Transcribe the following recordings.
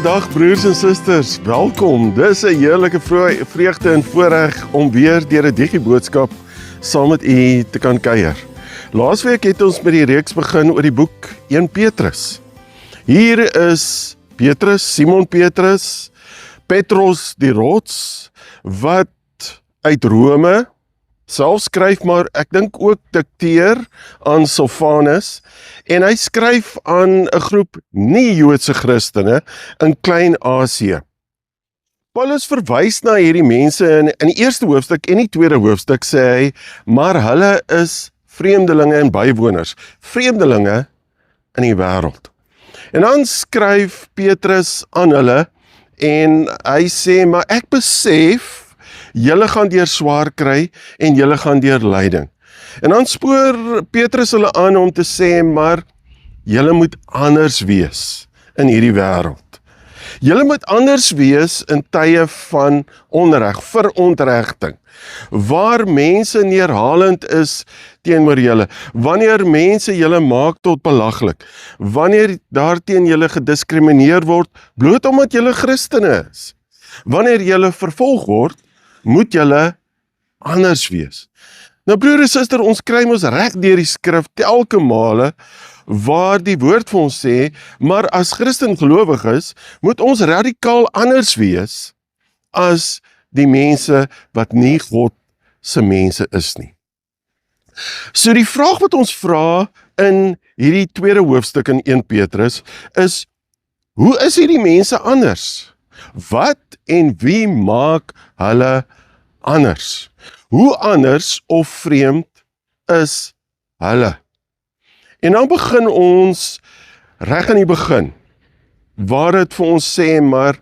Goeiedag broers en susters, welkom. Dis 'n heerlike vreugde en voorreg om weer deur 'n digiboodskap saam met u te kan kuier. Laasweek het ons met die reeks begin oor die boek 1 Petrus. Hier is Petrus, Simon Petrus, Petros die rots, wat uit Rome self skryf, maar ek dink ook dikteer aan Silvanus, en hy skryf aan 'n groep nie-Joodse Christene in Klein-Asië. Paulus verwys na hierdie mense in die eerste hoofstuk en die tweede hoofstuk, sê hy, maar hulle is vreemdelinge en bywoners, vreemdelinge in die wêreld. En dan skryf Petrus aan hulle, en hy sê, maar ek besef, julle gaan deur swaar kry, en julle gaan deur lyding. En dan spoor Petrus hulle aan om te sê, maar julle moet anders wees in hierdie wêreld. Julle moet anders wees in tye van onreg, verontregting, waar mense neerhalend is teenoor julle, wanneer mense julle maak tot belaglik, wanneer daarteen julle gediskrimineer word, bloot omdat julle Christene is. Wanneer julle vervolg word, moet julle anders wees. Nou broer en suster, ons kry ons reg deur die skrif telke male waar die woord vir ons sê, maar as Christen gelowig is, moet ons radikaal anders wees as die mense wat nie God se mense is nie. So die vraag wat ons vra in hierdie tweede hoofstuk in 1 Petrus is, hoe is hierdie mense anders? Wat en wie maak hulle anders? Hoe anders of vreemd is hulle? En dan begin ons reg aan die begin, waar dit vir ons sê, maar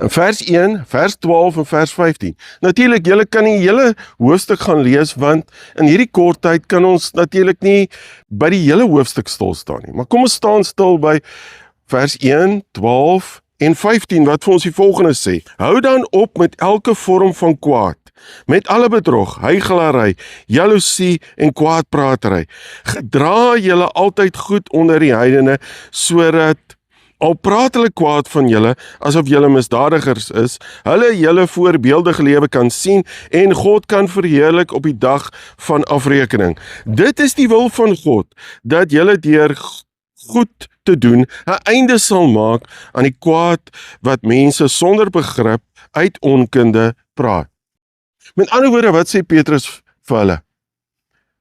in vers 1, vers 12 en vers 15. Natuurlik, julle kan die hele hoofstuk gaan lees, want in hierdie kort tyd kan ons natuurlik nie by die hele hoofstuk stil staan nie. Maar kom ons staan stil by vers 1, 12 en 15, wat vir ons die volgende sê. Hou dan op met elke vorm van kwaad, met alle bedrog, huichelarij, jaloesie en kwaadpratery. Gedra julle altyd goed onder die heidene, sodat al praat hulle kwaad van julle, asof julle misdadigers is, hulle julle voorbeeldige lewe kan sien, en God kan verheerlik op die dag van afrekening. Dit is die wil van God, dat julle deur goed te doen, 'n einde sal maak aan die kwaad wat mense sonder begrip uit onkunde praat. Met ander woorde, wat sê Petrus vir hulle?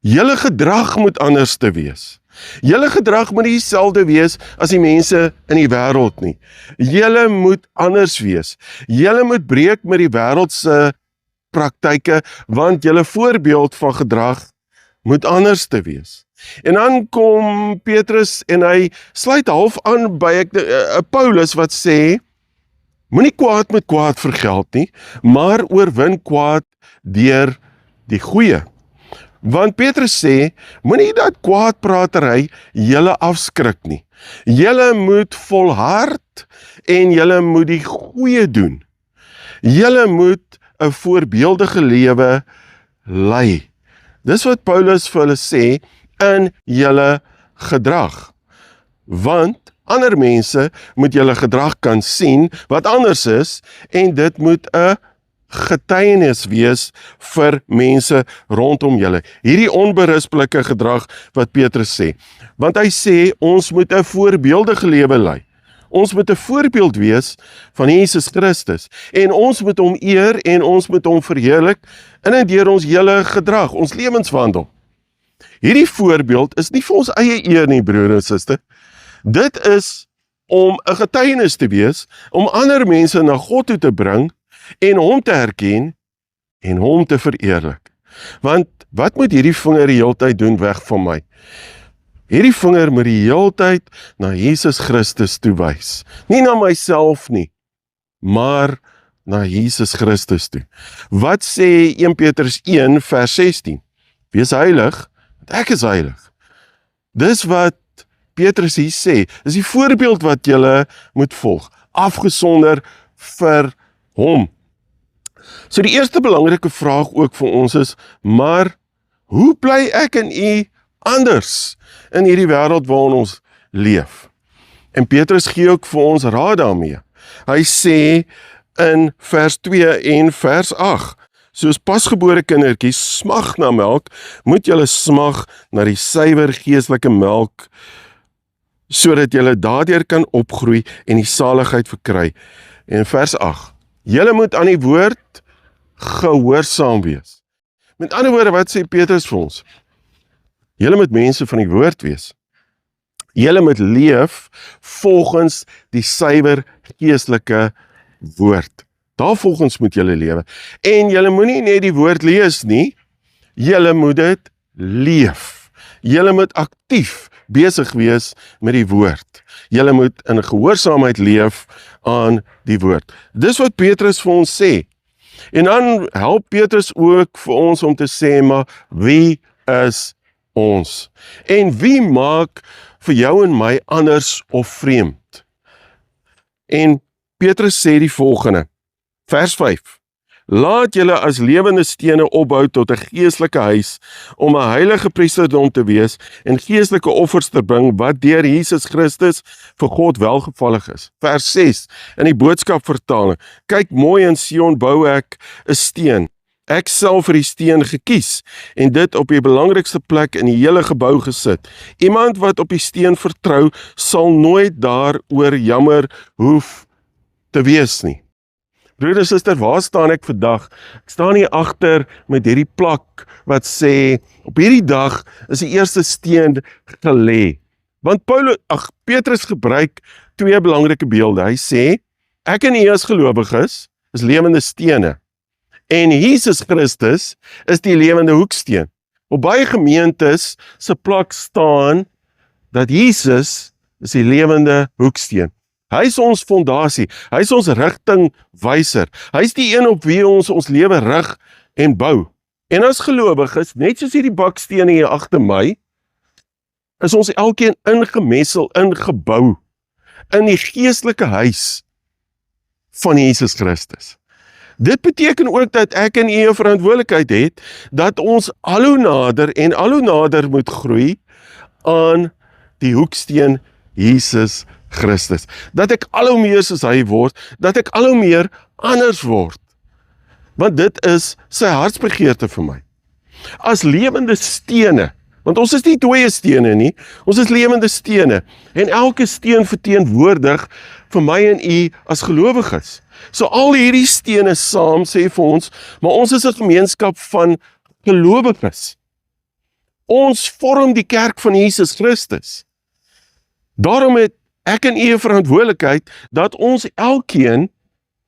Julle gedrag moet anders te wees. Julle gedrag moet nie dieselfde wees as die mense in die wêreld nie. Julle moet anders wees. Julle moet breek met die wêreldse praktyke, want julle voorbeeld van gedrag moet anders te wees. En dan kom Petrus en hy sluit half aan by Paulus wat sê, moenie kwaad met kwaad vergeld nie, maar oorwin kwaad deur die goeie. Want Petrus sê, moenie dat kwaadpratery julle afskrik nie. Julle moet volhard en julle moet die goeie doen. Julle moet 'n voorbeeldige lewe lei. Dis wat Paulus vir hulle sê in julle gedrag. Want ander mense moet julle gedrag kan sien wat anders is, en dit moet 'n getuienis wees vir mense rondom julle. Hierdie onberispelike gedrag wat Petrus sê. Want hy sê, ons moet 'n voorbeeldige lewe lei. Ons moet 'n voorbeeld wees van Jesus Christus, en ons moet hom eer en ons moet hom verheerlik in en deur ons hele gedrag, ons lewenswandel. Hierdie voorbeeld is nie vir ons eie eer nie, broer en suster. Dit is om 'n getuienis te wees, om ander mense na God toe te bring, en hom te herken, en hom te vereerlik. Want, wat moet hierdie vinger die heeltyd doen weg van my? Hierdie vinger moet die heeltyd na Jesus Christus toe wys. Nie na myself nie, maar na Jesus Christus toe. Wat sê 1 Petrus 1 vers 16? Wees heilig, want ek is heilig. Dis wat Petrus hier sê, is die voorbeeld wat julle moet volg, afgesonder vir hom. So die eerste belangrike vraag ook vir ons is, maar hoe bly ek en u anders in hierdie wêreld waarin ons leef? En Petrus gee ook vir ons raad daarmee. Hy sê in vers 2 en vers 8, soos pasgebore kindertjies smag na melk, moet julle smag na die suiwer geestelike melk, sodat julle daardeur kan opgroei en die saligheid verkry. En vers 8, julle moet aan die woord gehoorsaam wees. Met ander woorde, wat sê Petrus vir ons? Julle moet mense van die woord wees. Julle moet leef volgens die suiwer geestelike woord. Daarvolgens moet julle lewe. En julle moenie net die woord lees nie, julle moet dit leef. Julle moet aktief besig wees met die woord. Julle moet in gehoorsaamheid leef aan die woord. Dis wat Petrus vir ons sê. En dan help Petrus ook vir ons om te sê, maar wie is ons? En wie maak vir jou en my anders of vreemd? En Petrus sê die volgende, vers 5, laat julle as lewende stene opbou tot 'n geestelike huis, om 'n heilige priesterdom te wees en geestelike offers te bring wat deur Jesus Christus vir God welgevallig is. Vers 6 in die boodskapvertaling, kyk mooi in Sion bou ek 'n steen. Ek self vir die steen gekies en dit op die belangrikste plek in die hele gebou gesit. Iemand wat op die steen vertrou, sal nooit daaroor jammer hoef te wees nie. Broeder, suster, waar staan ek vandag? Ek staan hier agter met hierdie plak wat sê, op hierdie dag is die eerste steen gelê. Want Petrus gebruik twee belangrike beelde. Hy sê, ek en u as gelowiges is lewende stene. En Jesus Christus is die lewende hoeksteen. Op baie gemeentes se plak staan dat Jesus is die lewende hoeksteen. Hy is ons fondasie, hy is ons rigtingwyser. Hy is die een op wie ons lewe rig en bou. En as gelowiges, net soos hierdie bakstene hier agter my, is ons elkeen ingemessel, ingebou in die geestelike huis van Jesus Christus. Dit beteken ook dat ek en u 'n verantwoordelikheid het, dat ons al hoe nader en al hoe nader moet groei aan die hoeksteen Jesus Christus. Dat ek al hoe meer soos hy word, dat ek al hoe meer anders word. Want dit is sy hartsbegeerte vir my. As lewende stene, want ons is nie dooie stene nie, ons is lewende stene, en elke steen verteenwoordig vir my en u as gelowiges. So al hierdie stene saam sê vir ons, maar ons is 'n gemeenskap van gelowiges. Ons vorm die kerk van Jesus Christus. Daarom het ek en u 'n verantwoordelikheid dat ons elkeen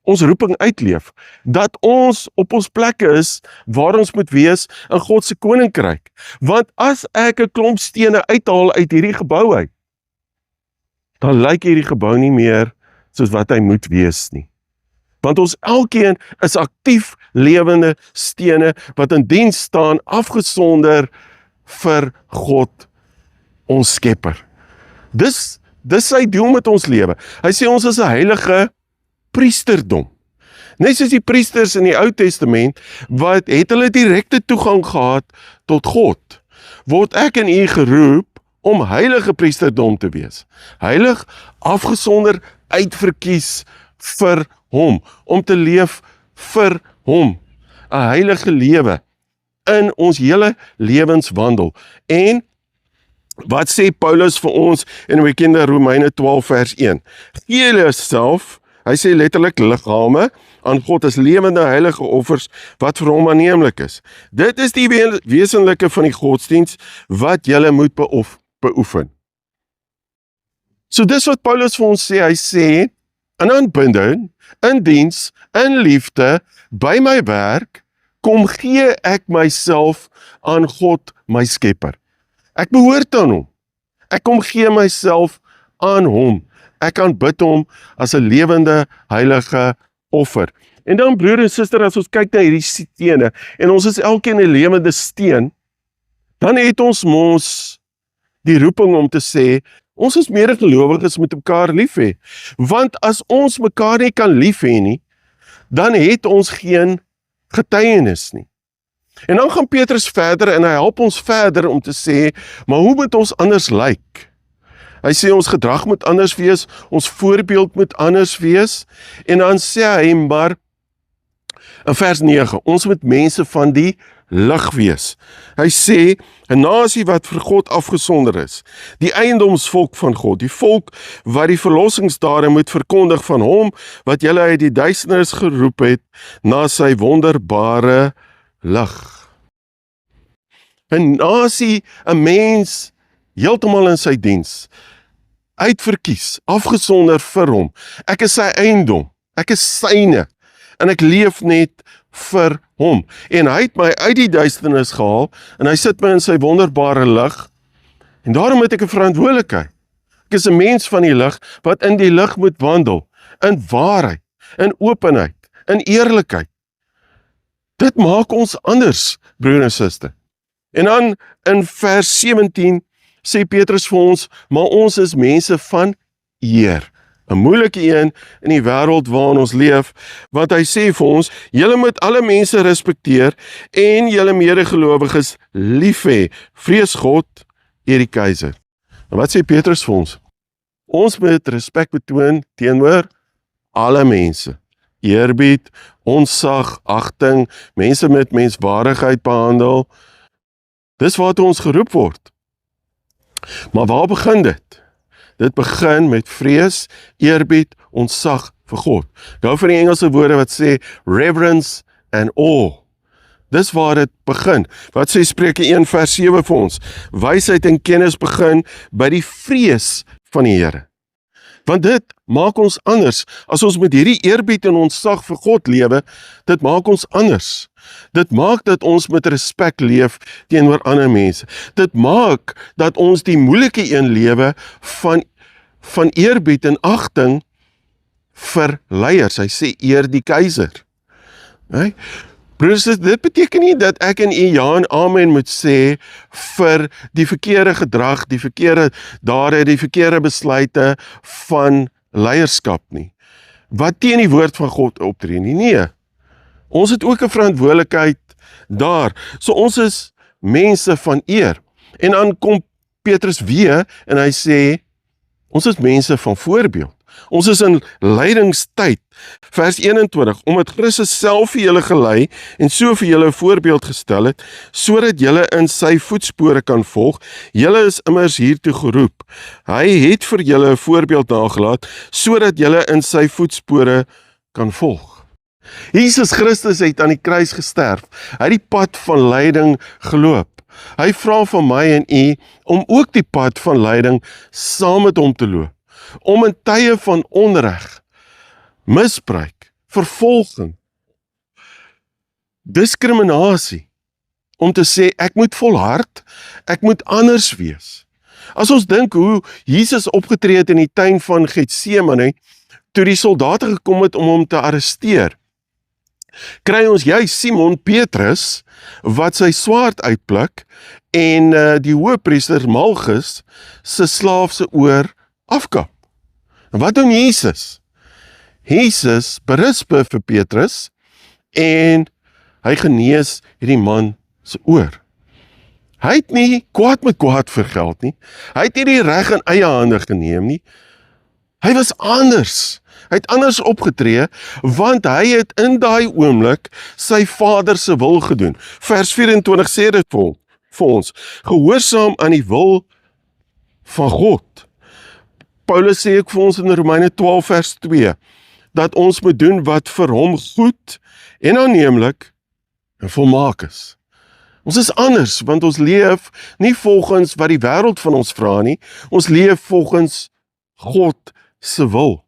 ons roeping uitleef, dat ons op ons plekke is waar ons moet wees in God se koninkryk. Want as ek 'n klomp stene uithaal uit hierdie gebou uit, dan lyk hierdie gebou nie meer soos wat hy moet wees nie. Want ons elkeen is aktief lewende stene wat in diens staan, afgesonder vir God, ons skepper. Dis sy doel met ons lewe. Hy sê ons is 'n heilige priesterdom. Net soos die priesters in die Ou Testament, wat het hulle direkte toegang gehad tot God, word ek en u geroep om heilige priesterdom te wees. Heilig, afgesonder, uitverkies vir hom, om te leef vir hom. 'n Heilige lewe in ons hele lewenswandel. En wat sê Paulus vir ons in die bekende Romeine 12 vers 1? Gee julle self, hy sê letterlik liggame, aan God as lewende heilige offers wat vir hom aanneemlik is. Dit is die wesenlike van die godsdiens wat julle moet beoefen. So dis wat Paulus vir ons sê, hy sê, in aanbidding, in diens, in liefde, by my werk, kom gee ek myself aan God, my skepper. Ek behoort aan hom. Ek kom gee myself aan hom. Ek aanbid hom as 'n lewende, heilige offer. En dan broer en suster, as ons kyk na hierdie stene, en ons is elkeen 'n lewende steen, dan het ons mos die roeping om te sê, ons is medegelowiges moet mekaar lief hê. Want as ons mekaar nie kan lief hê nie, dan het ons geen getuienis nie. En dan gaan Petrus verder en hy help ons verder om te sê, maar hoe moet ons anders lyk? Hy sê ons gedrag moet anders wees, ons voorbeeld moet anders wees, en dan sê hy, maar in vers 9, ons moet mense van die lig wees. Hy sê, 'n nasie wat vir God afgesonder is, die eiendomsvolk van God, die volk wat die verlossingsdade moet verkondig van hom, wat julle uit die duisternis geroep het, na sy wonderbare lig. 'n nasie, 'n mens, heeltemal in sy diens, uitverkies, afgesonder vir hom. Ek is sy eiendom, ek is syne, en ek leef net vir hom. En hy het my uit die duisternis gehaal, en hy sit my in sy wonderbare lig, en daarom het ek 'n verantwoordelikheid. Ek is 'n mens van die lig, wat in die lig moet wandel, in waarheid, in openheid, in eerlikheid. Dit maak ons anders, broer en suster. En dan in vers 17 sê Petrus vir ons, maar ons is mense van eer. 'n moeilike een in die wêreld waarin ons leef, want hy sê vir ons, julle moet alle mense respekteer en julle medegelowiges lief hê. Vrees God, eer die keiser. En wat sê Petrus vir ons? Ons moet respek betoon teenoor alle mense. Eerbied, ontzag, agting, mense met menswaardigheid behandel. Dis waartoe ons geroep word. Maar waar begin dit? Dit begin met vrees, eerbied, ontzag vir God. Nou vir die Engelse woorde wat sê reverence and awe. Dis waar dit begin. Wat sê Spreuke 1 vers 7 vir ons? Wysheid en kennis begin by die vrees van die Here. Want dit maak ons anders. As ons met hierdie eerbied en ontzag vir God lewe, dit maak ons anders. Dit maak dat ons met respek leef teenoor ander mense. Dit maak dat ons die moeilike een lewe van eerbied en agting vir leiers. Hy sê eer die keiser. Nee? Broers, dit beteken nie dat ek en u ja en amen moet sê vir die verkeerde gedrag, die verkeerde dade, die verkeerde besluite van leierskap nie. Wat teen die woord van God optree nie. Nee. Ons het ook 'n verantwoordelikheid daar. So ons is mense van eer. En dan kom Petrus weer en hy sê, ons is mense van voorbeeld. Ons is in lydingstyd. Vers 21, omdat Christus self vir julle gelei en so vir julle 'n voorbeeld gestel het, sodat julle in sy voetspore kan volg. Julle is immers hiertoe geroep. Hy het vir julle 'n voorbeeld nagelaat, sodat julle in sy voetspore kan volg. Jesus Christus het aan die kruis gesterf. Hy het die pad van lyding geloop. Hy vra van my en u om ook die pad van lyding saam met hom te loop. Om in tye van onreg, misbruik, vervolging, diskriminasie, om te sê ek moet volhard, ek moet anders wees. As ons dink hoe Jesus opgetree het in die tuin van Getsemane, toe die soldate gekom het om hom te arresteer, kry ons juist Simon Petrus, wat sy swaard uitpluk, en die hoëpriester Malchus se slaaf se oor afkap. En wat doen Jesus? Jesus berisp vir Petrus, en hy genees hierdie man se oor. Hy het nie kwaad met kwaad vergeld nie. Hy het nie die reg in eie hande geneem nie. Hy was anders. Hy het anders opgetree, want hy het in daai oomblik sy Vader se wil gedoen. Vers 24 sê dit vir ons, gehoorsaam aan die wil van God. Paulus sê ook vir ons in Romeine 12 vers 2, dat ons moet doen wat vir hom goed en aanneemlik en volmaak is. Ons is anders, want ons leef nie volgens wat die wêreld van ons vra nie, ons leef volgens God se wil.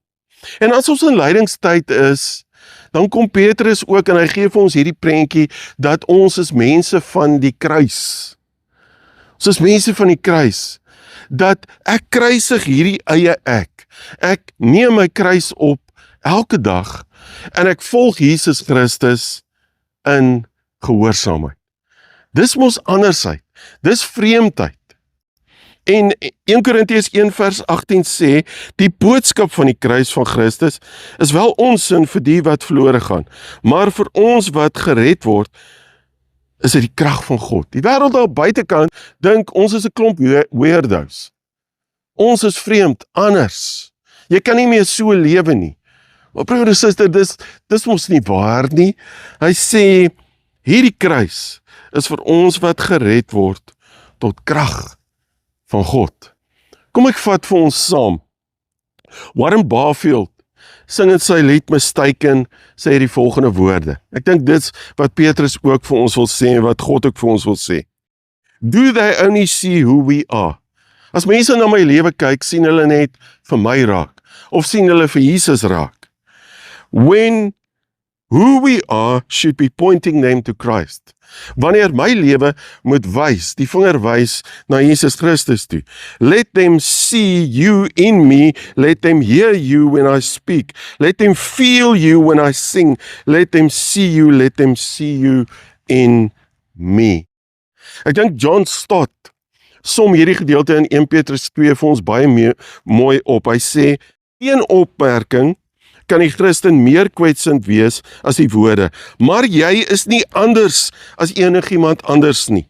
En as ons in lydingstyd is, dan kom Petrus ook en hy gee vir ons hierdie prentjie, dat ons is mense van die kruis. Ons is mense van die kruis, dat ek kruisig hierdie eie ek. Ek neem my kruis op elke dag, en ek volg Jesus Christus in gehoorsaamheid. Dis mos andersheid, dis vreemdheid. En 1 Korintiërs 1 vers 18 sê, die boodskap van die kruis van Christus is wel onsin vir die wat verlore gaan, maar vir ons wat gered word, is dit die krag van God. Die wêreld daar buitekant dink ons is 'n klomp weirdos. Ons is vreemd, anders. Jy kan nie meer so lewe nie. Maar broer en suster, dis mos nie waar nie. Hy sê, hierdie kruis is vir ons wat gered word tot krag van God. Kom ek vat vir ons saam. Warren Barfield sing in sy lied Mistaken, sê hy die volgende woorde. Ek dink dit's wat Petrus ook vir ons wil sê, en wat God ook vir ons wil sê. Do they only see who we are? As mense na my lewe kyk, sien hulle net vir my raak, of sien hulle vir Jesus raak. When who we are should be pointing them to Christ. Wanneer my lewe moet wys, die vinger wys na Jesus Christus toe. Let them see you in me, let them hear you when I speak, let them feel you when I sing, let them see you in me. Ek dink John Stott som hierdie gedeelte in 1 Petrus 2 vir ons baie mooi op. Hy sê, een opmerking kan die Christen meer kwetsend wees as die woorde, maar jy is nie anders as enigiemand anders nie.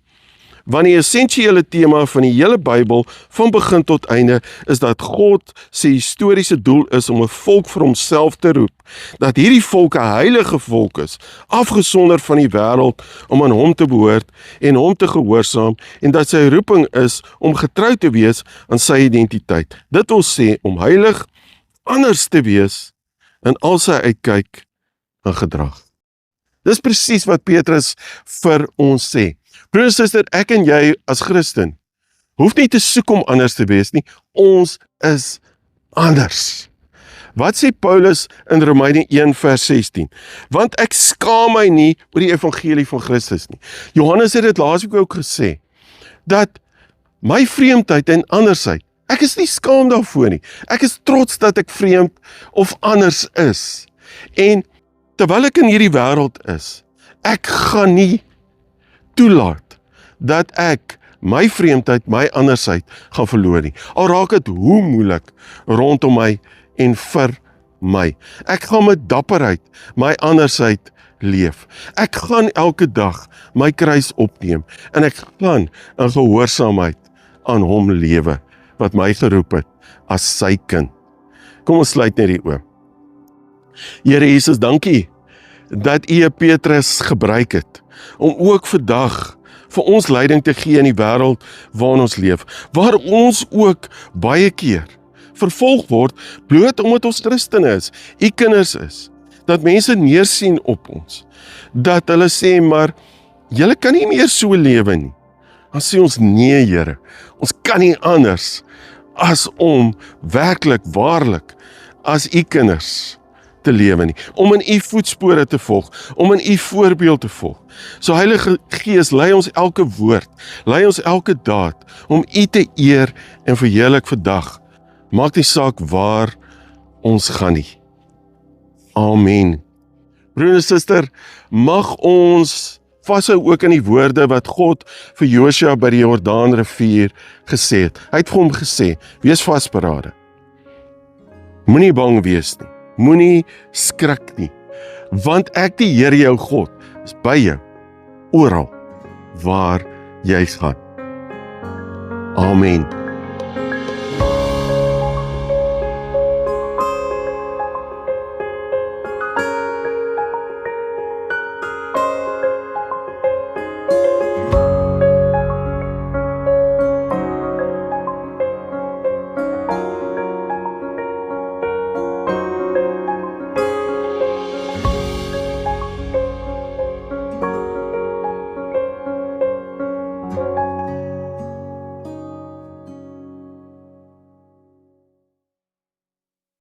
Want die essensiële tema van die hele Bybel, van begin tot einde, is dat God se historiese doel is om 'n volk vir homself te roep, dat hierdie volk 'n heilige volk is, afgesonder van die wêreld, om aan hom te behoort en hom te gehoorsaam, en dat sy roeping is om getrou te wees aan sy identiteit. Dit wil sê om heilig, anders te wees in al sy uitkyk en gedrag. Dis presies wat Petrus vir ons sê. Broer en suster, ek en jy as Christen hoef nie te soek om anders te wees nie. Ons is anders. Wat sê Paulus in Romeine 1 vers 16? Want ek skaam my nie oor die evangelie van Christus nie. Johannes het dit laasweek ook gesê, dat my vreemdheid en andersheid, ek is nie skaam daarvoor nie. Ek is trots dat ek vreemd of anders is. En terwyl ek in hierdie wêreld is, ek gaan nie toelaat dat ek my vreemdheid, my andersheid gaan verloor nie. Al raak dit hoe moeilik rondom my en vir my. Ek gaan met dapperheid my andersheid leef. Ek gaan elke dag my kruis opneem en ek gaan in gehoorsaamheid aan hom lewe wat my geroep het as sy kind. Kom ons sluit net die oë. Here Jesus, dankie dat U Petrus gebruik het om ook vandag vir ons leiding te gee in die wêreld waarin ons leef, waar ons ook baie keer vervolg word, bloot omdat ons Christene is, U kinders is, dat mense neersien op ons, dat hulle sê, maar julle kan nie meer so lewe nie. Dan sê ons, nee Here, ons kan nie anders as om werklik, waarlik, as U kinders te lewe nie, om in U voetspore te volg, om in U voorbeeld te volg. So Heilige Gees, lei ons elke woord, lei ons elke daad, om U te eer en verheerlik vandag. Maak nie saak waar ons gaan nie. Amen. Broer en suster, mag ons vashou ook in die woorde wat God vir Josua by die Jordaanrivier gesê het. Hy het vir hom gesê, wees vasberade. Moenie bang wees nie. Moenie skrik nie, want ek die Here jou God is by jou, oral waar jy gaan. Amen.